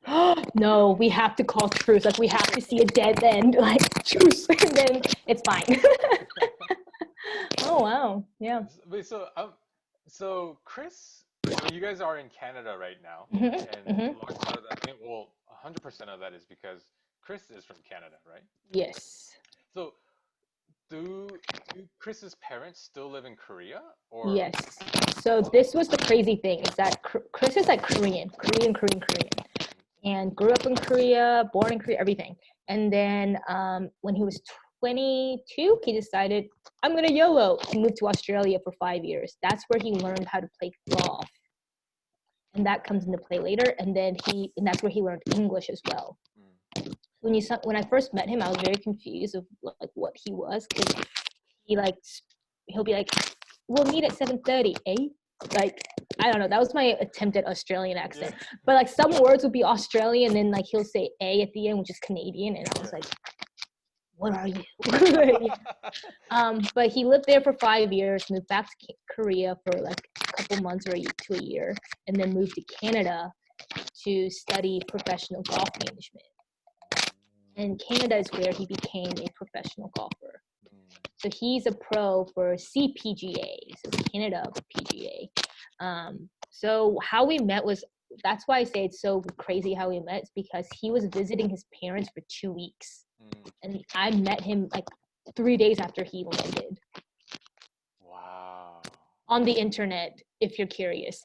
Like we No, don't. we have to call truce. Like we have to see a dead end, like truce, and then it's fine. Oh wow, yeah. Wait, so Chris, I mean, you guys are in Canada right now, and Mm-hmm. a Mm-hmm. large part of that, I mean, well, 100% of that is because Chris is from Canada, right? Yes. So do Chris's parents still live in Korea, or? Yes. So this was the crazy thing is that Chris is like Korean, and grew up in Korea, born in Korea, everything. And then when he was 22, he decided, I'm gonna YOLO. He moved to Australia for 5 years. That's where he learned how to play golf, and that comes into play later. And that's where he learned English as well. Mm. When I first met him, I was very confused of like what he was, because he'll be like, we'll meet at 7:30, eh? Like, I don't know, that was my attempt at Australian accent. Yeah. But like some words would be Australian, and then like he'll say a at the end, which is Canadian, and I was like, what are you? But he lived there for 5 years, moved back to Korea for like a couple months or to a year, and then moved to Canada to study professional golf management. And Canada is where he became a professional golfer. So he's a pro for CPGA, so Canada PGA. So how we met that's why I say it's so crazy how we met. It's because he was visiting his parents for 2 weeks, and I met him like 3 days after he landed. Wow. On the internet, if you're curious.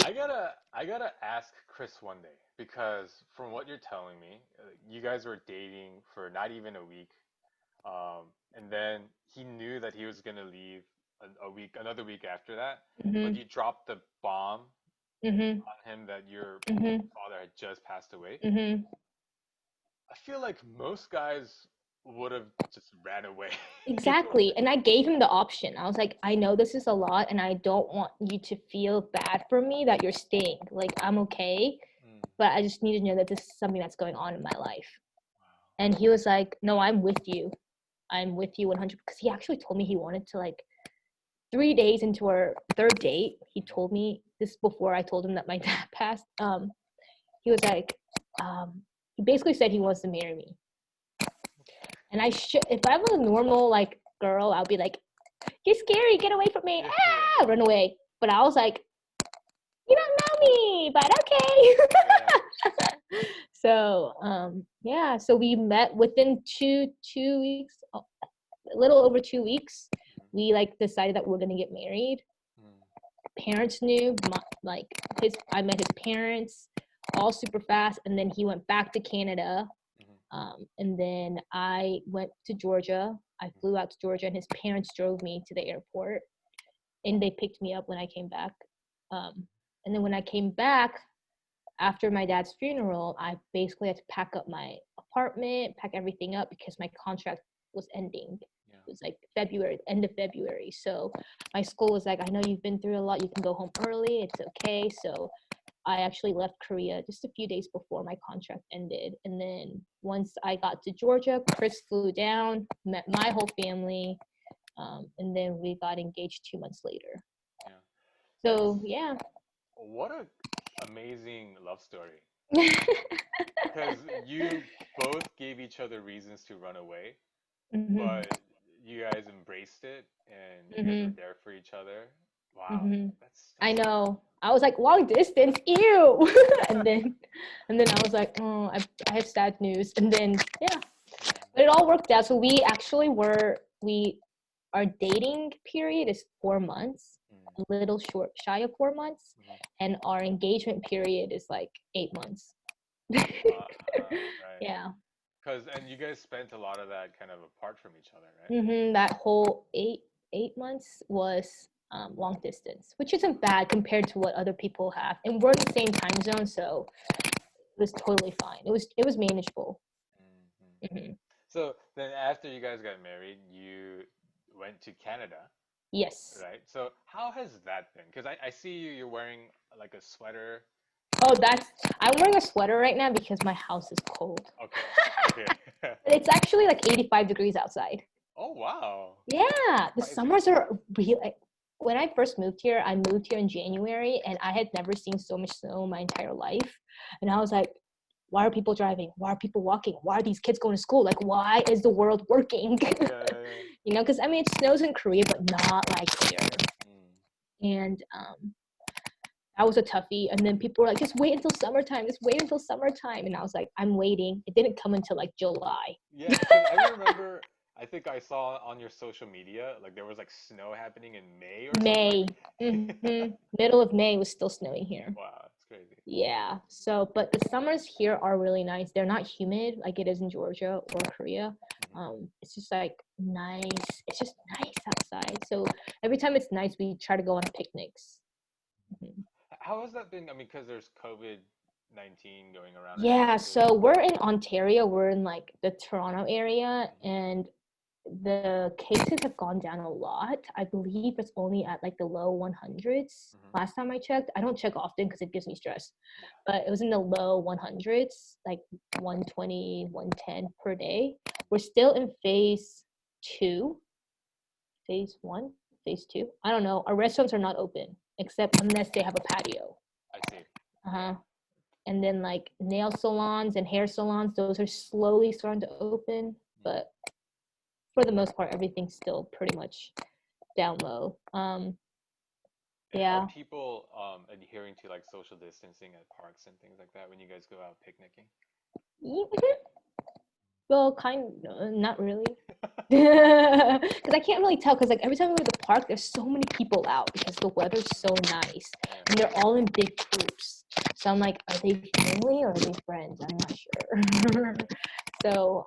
I gotta ask Chris one day because from what you're telling me, you guys were dating for not even a week, and then he knew that he was gonna leave another week after that, but Mhm. you dropped the bomb Mhm. on him that your Mhm. father had just passed away. Mhm. I feel like most guys would have just ran away. Exactly. And I gave him the option. I was like, I know this is a lot and I don't want you to feel bad for me that you're staying. Like, I'm okay, Mm, but I just need to know that this is something that's going on in my life. wow. And he was like, no, I'm with you. I'm with you 100. Because he actually told me he wanted to, like, 3 days into our third date, he Mhm. told me this before I told him that my dad passed. He was like, he basically said he wants to marry me. And I should, if I was a normal like girl, I'd be like, "You're scary, get away from me!" Yeah, yeah, Ah, run away. But I was like, "You don't know me, but yeah. okay." So yeah, so we met within two weeks, a little over 2 weeks. Mhm, We like decided that we're gonna get married. mm, Parents knew, like his. I met his parents, all super fast, and then he went back to Canada. mhm, And then I went to Georgia. I mhm. flew out to Georgia, and his parents drove me to the airport, and they picked me up when I came back. Um, and then when I came back after my dad's funeral, I basically had to pack up my apartment, pack everything up because my contract was ending. Yeah. It was like February, end of February. So my school was like, I know you've been through a lot. You can go home early. It's okay. So I actually left Korea just a few days before my contract ended. And then once I got to Georgia, Chris flew down, met my whole family, and then we got engaged 2 months later. Yeah. So That's yeah. what a amazing love story. Because you both gave each other reasons to run away, hmm but you guys embraced it and you guys were hmm there for each other. Wow. hmm I That's know. I was like, long distance, ew. and then and then I was like, oh, I have sad news. And then yeah, mm, but it all worked out. So we actually we our dating period is 4 months, mm, a little short shy of 4 months, mhm. and our engagement period is like 8 months. Right. Yeah. Because and you guys spent a lot of that kind of apart from each other, right? That whole eight months was long distance, which isn't bad compared to what other people have. And we're in the same time zone, so it was totally fine. It was manageable. Hmm. hmm So then after you guys got married, you went to Canada, Yes. right? So how has that been? Because I see you're wearing like a sweater. Oh, I'm wearing a sweater right now because my house is cold. Okay, okay. It's actually like 85 degrees outside. Oh wow. Yeah, the Surprising. summers are real. When I first moved here, I moved here in January, and I had never seen so much snow in my entire life. And I was like, why are people driving? Why are people walking? Why are these kids going to school? Like, why is the world working? Yeah, yeah, yeah. Because I mean, it snows in Korea, but not like here. Mm. And that was a toughie. And then people were like, just wait until summertime. Just wait until summertime. And I was like, I'm waiting. It didn't come until like July. Yeah, because I remember, I think I saw on your social media, like there was like snow happening in May or something. May. Middle of May was still snowing here. Wow, it's crazy. Yeah. So, but the summers here are really nice. They're not humid like it is in Georgia or Korea. Hmm. It's just like nice. It's just nice outside. So every time it's nice, we try to go on picnics. Mhm. How has that been? I mean, because there's COVID-19 going around and Yeah. everything. So we're in Ontario. We're in like the Toronto area, Hmm. and the cases have gone down a lot. I believe it's only at like the low 100s. Hmm. Last time I checked, I don't check often because it gives me stress, Yeah. but it was in the low 100s, like 120, 110 per day. We're still in two, phase one, phase two. I don't know. Our restaurants are not open except unless they have a patio. I see. Uh Yeah. huh. And then like nail salons and hair salons, those are slowly starting to open, Mm. but for the most part, everything's still pretty much down low. And are Yeah. people adhering to like social distancing at parks and things like that when you guys go out picnicking? Well, kind not really. Because I can't really tell. Because like every time we go to the park, there's so many people out because the weather's so nice, and they're all in big groups. So I'm like, are they family or are they friends? I'm not sure. So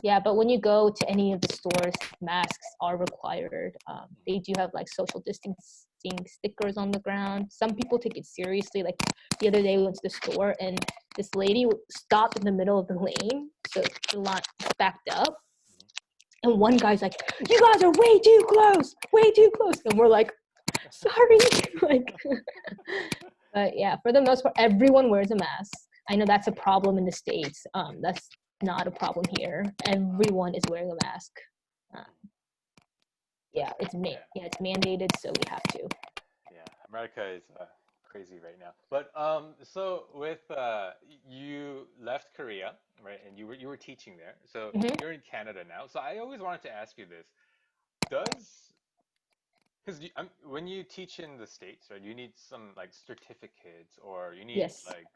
yeah, but when you go to any of the stores, masks are required. They do have like social distancing stickers on the ground. Some people take it seriously. Like the other day, we went to the store and this lady stopped in the middle of the lane, so the line backed up. And one guy's like, "You guys are way too close, way too close," and we're like, "Sorry," like. But yeah, for the most part, everyone wears a mask. I know that's a problem in the States. That's not a problem here. Everyone is wearing a mask. Uh, yeah, it's mandated, so we have to. Yeah, America is crazy right now. But so with you left Korea, right, and you were teaching there. So Hmm. you're in Canada now. So I always wanted to ask you this: Does because when you teach in the States, right, you need some like certificates or you need Yes, like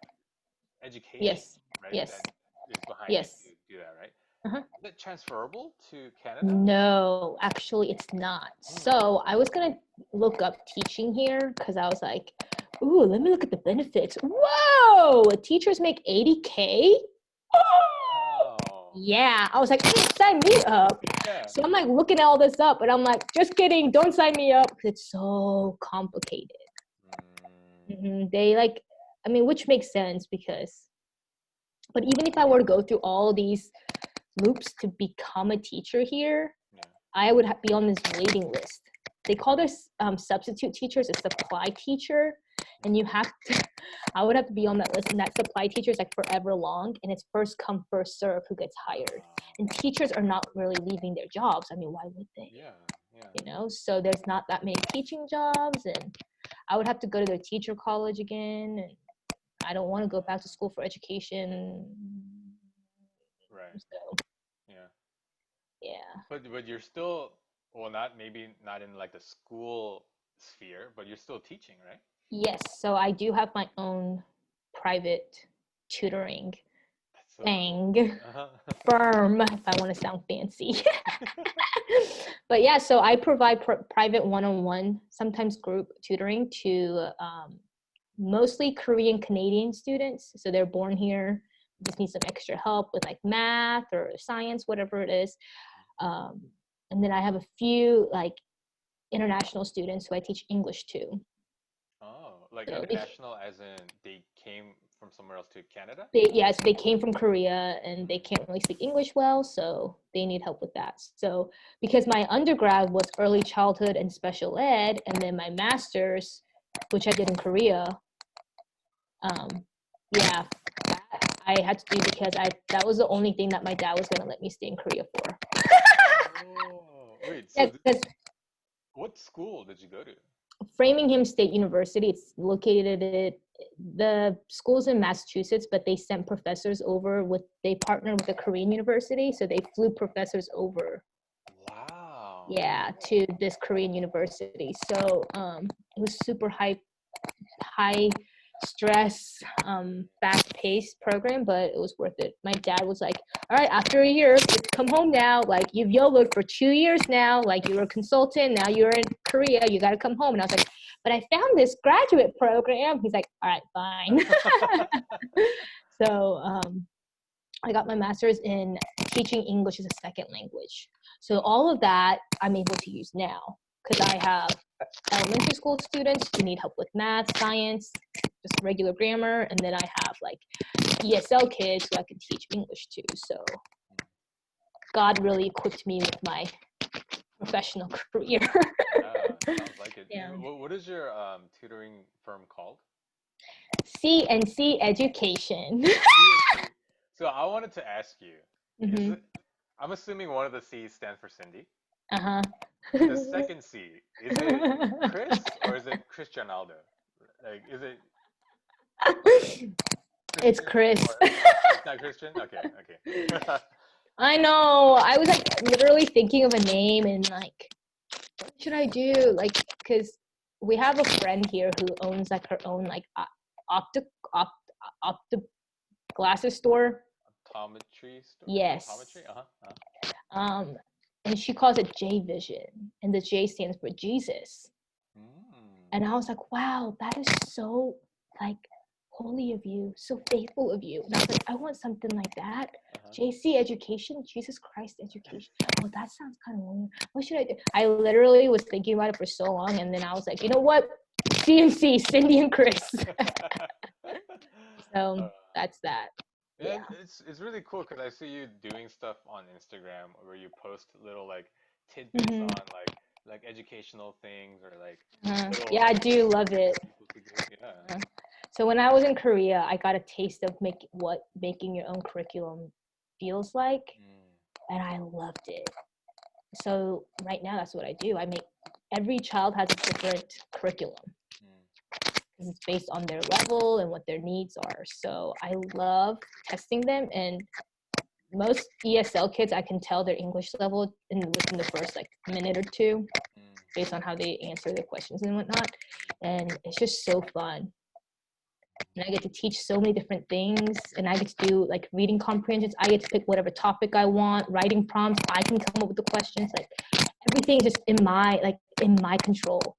education, yes, right, yes, that is behind it yes. to do that, right? Uh-huh. Is it transferable to Canada? No, actually, it's not. Hmm. So I was gonna look up teaching here because I was like, "Ooh, let me look at the benefits." Whoa, teachers make 80K. Oh, Yeah, I was like, sign me up. yeah. So I'm like looking all this up, and I'm like, just kidding, don't sign me up because it's so complicated. Mm, They like, I mean, which makes sense because, but even if I were to go through all these loops to become a teacher here, yeah. I would be on this waiting list. They call this substitute teachers a supply teacher, and you have to. I would have to be on that list, and that supply teacher is like forever long, and it's first come first serve who gets hired. Wow. And teachers are not really leaving their jobs. I mean, why would they? Yeah, yeah. You know, so there's not that many teaching jobs, and I would have to go to their teacher college again, and I don't want to go back to school for education. Right. So Yeah. yeah. But you're still, well, not maybe not in like the school sphere, but you're still teaching, right? Yes, so I do have my own private tutoring That's so cool. thing, Uh-huh. firm, if I want to sound fancy. But yeah, so I provide private one-on-one, sometimes group tutoring to mostly Korean Canadian students. So they're born here, just need some extra help with like math or science, whatever it is. Um, and then I have a few like international students who I teach English to. Oh, like So international as in they came from somewhere else to Canada? yes, they came from Korea and they Mm. can't really speak English well, so they need help with that. So because my undergrad was early childhood and special ed, and then my master's, which I did in Korea, um, yeah, that I had to do because I that was the only thing that my dad was gonna let me stay in Korea for. Oh, wait, so Yeah, th because what school did you go to? Framingham State University, it's located at the schools in Massachusetts, but they sent professors over with, they partnered with a Korean university, so they flew professors over, Wow. yeah, to this Korean university. So it was super high stress, fast paced program, but it was worth it. My dad was like, all right, after a year, just come home now. Like, you've YOLO'd for 2 years now. Like, you were a consultant. Now you're in Korea. You got to come home. And I was like, but I found this graduate program. He's like, all right, fine. So I got my master's in teaching English as a second language. So all of that I'm able to use now because I have elementary school students who need help with math, science, just regular grammar, and then I have like ESL kids who I can teach English to. So God really equipped me with my professional career. Yeah, sounds like it. Yeah. What is your tutoring firm called? CNC education. CSC. So I wanted to ask you, is Hmm. it, I'm assuming one of the C's stands for Cindy. Uh-huh. The second C, is it Chris or is it Cristianaldo? Like, is it It's Christian Chris. or it's not Christian? Okay, okay. I know. I was like literally thinking of a name and like, what should I do? Like, because we have a friend here who owns like her own like optic opt optic glasses store. Optometry store? Yes. Optometry? Uh-huh. Uh-huh. Um, and she calls it J Vision, and the J stands for Jesus. And I was like, wow, that is so like holy of you, so faithful of you. And I was like, I want something like that. JC education, Jesus Christ education. Oh, that sounds kind of weird. What should I do? I literally was thinking about it for so long, and then I was like, you know what? CMC, Cindy and Chris. So that's that. Yeah, and it's really cool because I see you doing stuff on Instagram where you post little like tidbits on like educational things or like little Yeah, I do love it. people could do. Yeah. So when I was in Korea, I got a taste of what making your own curriculum feels like, and I loved it. So right now, that's what I do. Every child has a different curriculum because it's based on their level and what their needs are. So I love testing them, and most ESL kids, I can tell their English level within the first like minute or two, based on how they answer their questions and whatnot. And it's just so fun. And I get to teach so many different things, and I get to do like reading comprehensions. I get to pick whatever topic I want, writing prompts. I can come up with the questions. Like everything is just in my control.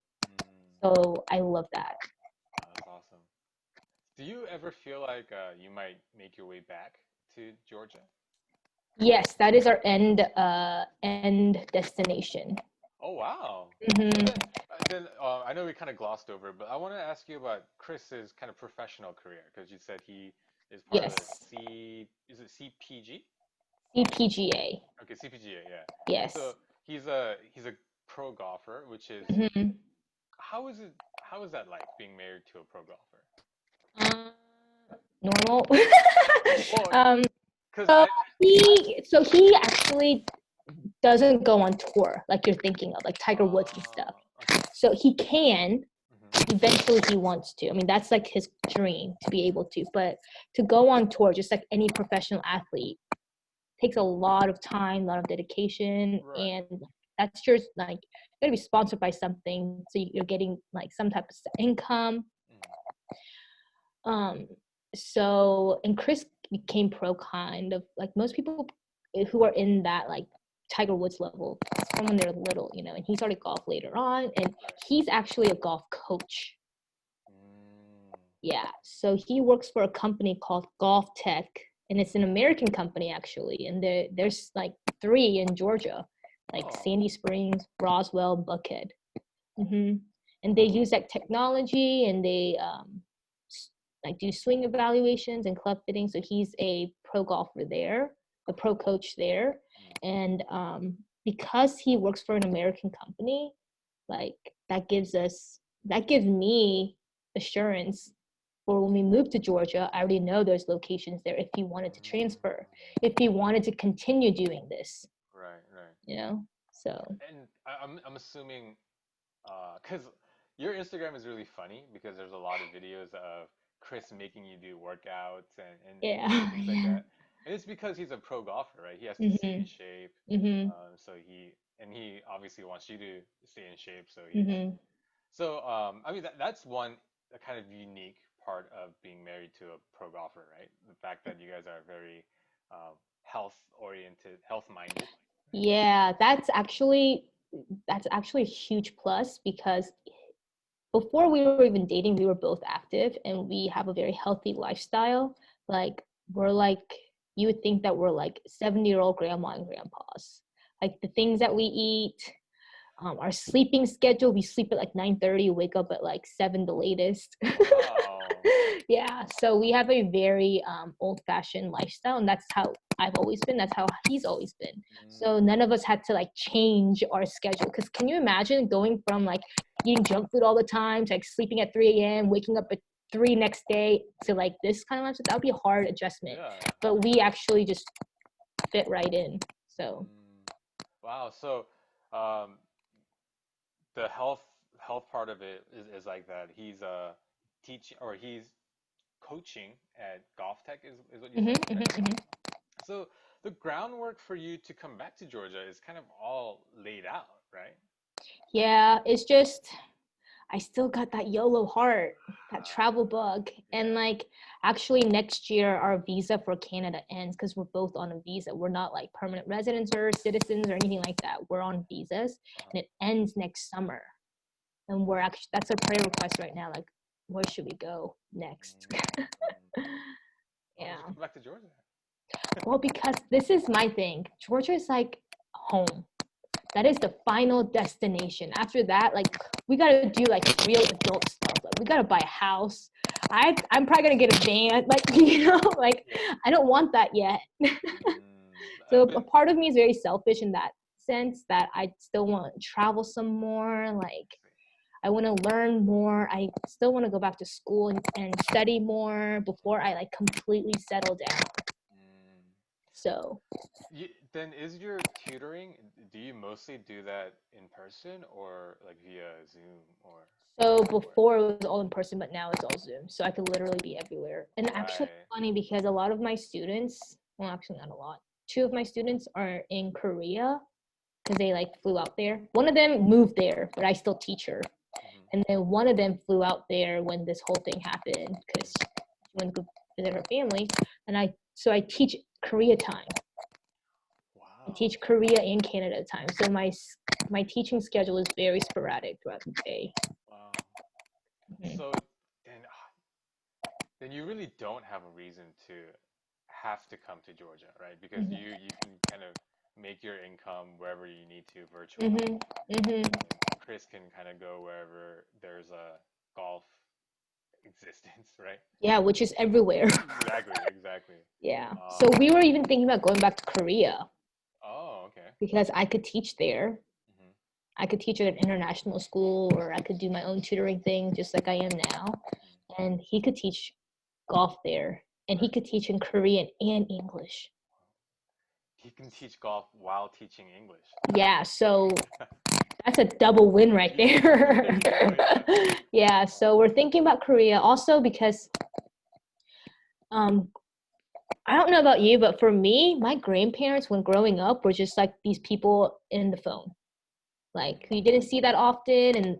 So I love that. That's awesome. Do you ever feel like you might make your way back to Georgia? Yes, that is our end destination. Oh wow. So then I know we kind of glossed over, but I want to ask you about Chris's kind of professional career because you said he is part of the Yes. is it CPG? CPGA. Okay, CPGA, yeah. And Yes. so he's a pro golfer, which is how is it how is that like being married to a pro golfer? Normal. Well, because so I he actually doesn't go on tour like you're thinking of, like Tiger Woods and stuff. okay. So he can eventually, he wants to. I mean, that's like his dream to be able to. But to go on tour, just like any professional athlete, takes a lot of time, a lot of dedication, Right. and that's just like you're gonna be sponsored by something, so you're getting like some type of income. So and Chris became pro kind of like most people who are in that like Tiger Woods level from when they're little, and he started golf later on, and he's actually a golf coach. Yeah, so he works for a company called Golf Tech, and it's an American company actually, and there's like 3 in Georgia, like Sandy Springs, Roswell, Buckhead. And they use that technology, and they like do swing evaluations and club fitting. So he's a pro golfer there, a pro coach there, and because he works for an American company, like that gives me assurance for when we move to Georgia. I already know there's locations there if he wanted to transfer, if he wanted to continue doing this. Right. So. And I'm assuming because your Instagram is really funny because there's a lot of videos of Chris making you do workouts and things like that. And it's because he's a pro golfer, right? He has to stay in shape. So he obviously wants you to stay in shape. So I mean that's one kind of unique part of being married to a pro golfer, right? The fact that you guys are very health oriented, health minded. Yeah, that's actually a huge plus because before we were even dating, we were both active and we have a very healthy lifestyle. Like we're like you would think that we're like 70-year-old grandma and grandpas. Like the things that we eat, our sleeping schedule, we sleep at like 9:30, wake up at like 7 the latest. Wow. Yeah, so we have a very old-fashioned lifestyle, and that's how I've always been. That's how he's always been. So none of us had to like change our schedule. Because can you imagine going from like eating junk food all the time to like sleeping at 3 a.m., waking up at 3 next day to like this kind of lifestyle? That would be a hard adjustment. Yeah. But we actually just fit right in. So. Wow. So um, the health part of it is like that. He's teaching or he's coaching at Golf Tech is what you said, right? So the groundwork for you to come back to Georgia is kind of all laid out, right? Yeah, it's just I still got that YOLO heart, that travel bug. And like actually next year our visa for Canada ends because we're both on a visa. We're not like permanent residents or citizens or anything like that. We're on visas and it ends next summer. And we're actually that's a prayer request right now. Like, where should we go next? Why don't Yeah. you come back to Georgia? Well, because this is my thing. Georgia is like home. That is the final destination. After that, like we gotta do like real adult stuff. Like we gotta buy a house. I'm probably gonna get a van. Like like I don't want that yet. So a part of me is very selfish in that sense that I still want to travel some more. Like I want to learn more. I still want to go back to school and study more before I like completely settle down. So Then is your tutoring, do you mostly do that in person or like via Zoom or before it was all in person, but now it's all Zoom. So I could literally be everywhere. And actually funny because a lot of my students, well actually not a lot, two of my students are in Korea because they like flew out there. One of them moved there, but I still teach her. And then one of them flew out there when this whole thing happened because she wanted to go visit her family. And I teach Korea time. I teach Korea and Canada time. So my teaching schedule is very sporadic throughout the day. Wow. So then you really don't have a reason to have to come to Georgia, right? Because you can kind of make your income wherever you need to virtually. And Chris can kind of go wherever there's a golf existence, right? Yeah, which is everywhere. Exactly. Yeah. So we were even thinking about going back to Korea. Oh, okay. Because I could teach there. I could teach at an international school, or I could do my own tutoring thing just like I am now. And he could teach golf there. And he could teach in Korean and English. He can teach golf while teaching English. Yeah, so that's a double win right there. Yeah, so we're thinking about Korea also because I don't know about you, but for me, my grandparents when growing up were just like these people in the phone. Like you didn't see that often, and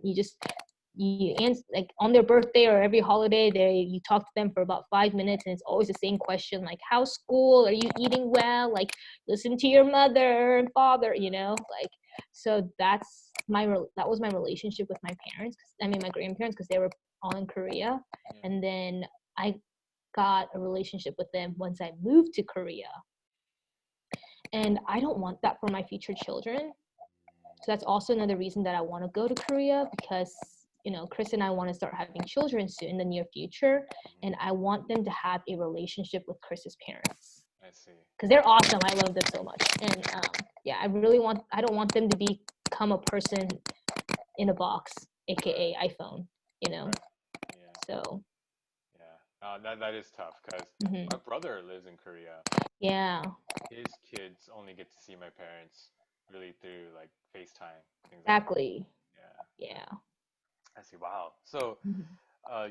you answer like on their birthday or every holiday you talk to them for about 5 minutes, and it's always the same question like how's school, are you eating well, like listen to your mother and father, like so that was my relationship with my parents, my grandparents, because they were all in Korea. And then I got a relationship with them once I moved to Korea, and I don't want that for my future children. So that's also another reason that I want to go to Korea, because Chris and I want to start having children soon in the near future, and I want them to have a relationship with Chris's parents. I see. Because they're awesome. I love them so much. And I don't want them to become a person in a box, aka iPhone, Right. So that is tough because my brother lives in Korea. Yeah. His kids only get to see my parents really through like FaceTime, things exactly. Like that. Yeah. I see. Wow. So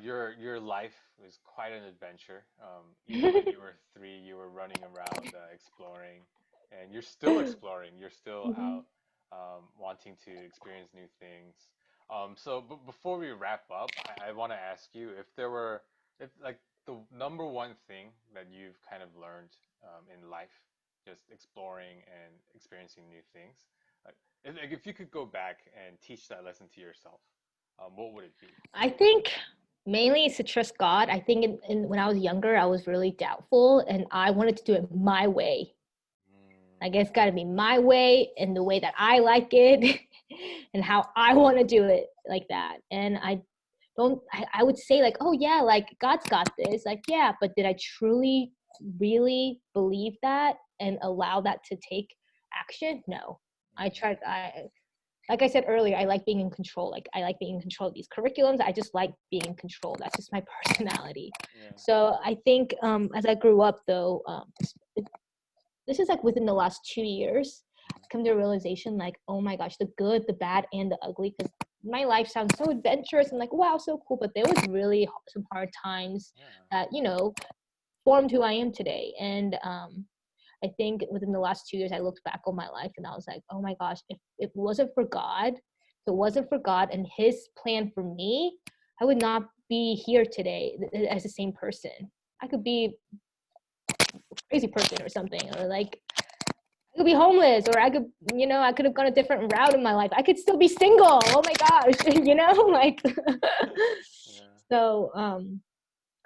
your life was quite an adventure. Even when you were 3, you were running around exploring, and you're still exploring. You're still out wanting to experience new things. But before we wrap up, I want to ask you if like the number one thing that you've kind of learned in life, just exploring and experiencing new things. Like if you could go back and teach that lesson to yourself, what would it be? I think mainly it's to trust God. I think when I was younger, I was really doubtful, and I wanted to do it my way. I guess got to be my way and the way that I like it and how I want to do it like that. And I would say like, oh yeah, like God's got this. Like, yeah, but did I truly, really believe that and allow that to take action? No. Like I said earlier, I like being in control. Like I like being in control of these curriculums. I just like being in control. That's just my personality. So I think as I grew up though, this is like within the last 2 years, I've come to a realization like, oh my gosh, the good, the bad, and the ugly. Because my life sounds so adventurous and like, wow, so cool. But there was really some hard times that, formed who I am today. And I think within the last 2 years, I looked back on my life and I was like, oh my gosh, if it wasn't for God, If it wasn't for God and His plan for me, I would not be here today as the same person. I could be a crazy person or something, or like I could be homeless, or I could, I could have gone a different route in my life. I could still be single. Oh my gosh, like. Yeah. So,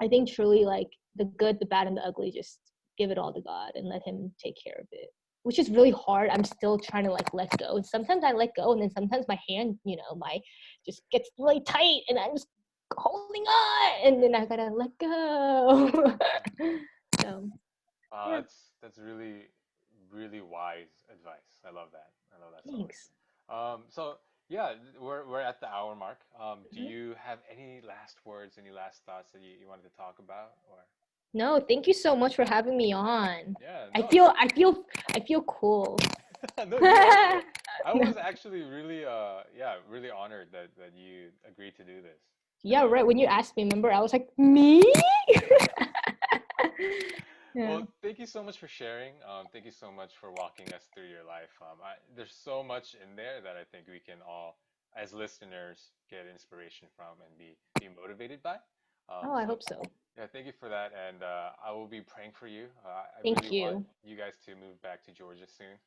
I think truly, like the good, the bad, and the ugly, just give it all to God and let Him take care of it. Which is really hard. I'm still trying to like let go. And sometimes I let go, and then sometimes my hand, my just gets really tight, and I'm just holding on, and then I gotta let go. So yeah, That's really really wise advice. I love that. I love that so much. thanks. So yeah, we're at the hour mark. Do Mhm. you have any last words, any last thoughts that you wanted to talk about, or? No, thank you so much for having me on. Yeah, I no, feel, I feel, I feel cool. no, you also. I was actually really, yeah, really honored that you agreed to do this. Yeah, right. When you asked me, remember, I was like, me? Yeah. Well, thank you so much for sharing. Thank you so much for walking us through your life. There's so much in there that I think we can all, as listeners, get inspiration from and be motivated by. Oh, I So hope so. yeah, thank you for that, and I will be praying for you. I really Thank want you. you guys to move back to Georgia soon.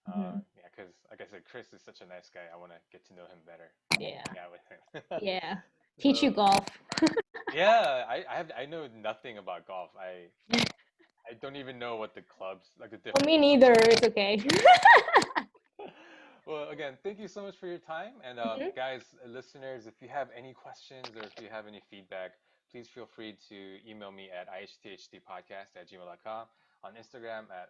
Hmm. Yeah, because like I said, Chris is such a nice guy. I want to get to know him better and Yeah. hang out with him. Yeah. Teach you So golf. yeah, I know nothing about golf. I don't even know what the clubs, like the Well, different me clubs neither. are. It's okay. Well, again, thank you so much for your time. And Mhm. guys, listeners, if you have any questions or if you have any feedback, please feel free to email me at ihthtpodcast@gmail.com, on Instagram at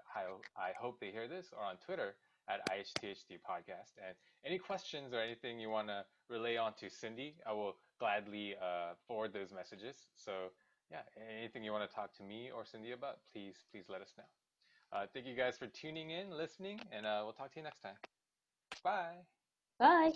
I hope they hear this, or on Twitter at ihthtpodcast. And any questions or anything you want to relay on to Cindy, I will gladly forward those messages. So yeah, anything you want to talk to me or Cindy about, please let us know. Thank you guys for tuning in, listening, and we'll talk to you next time. Bye. Bye.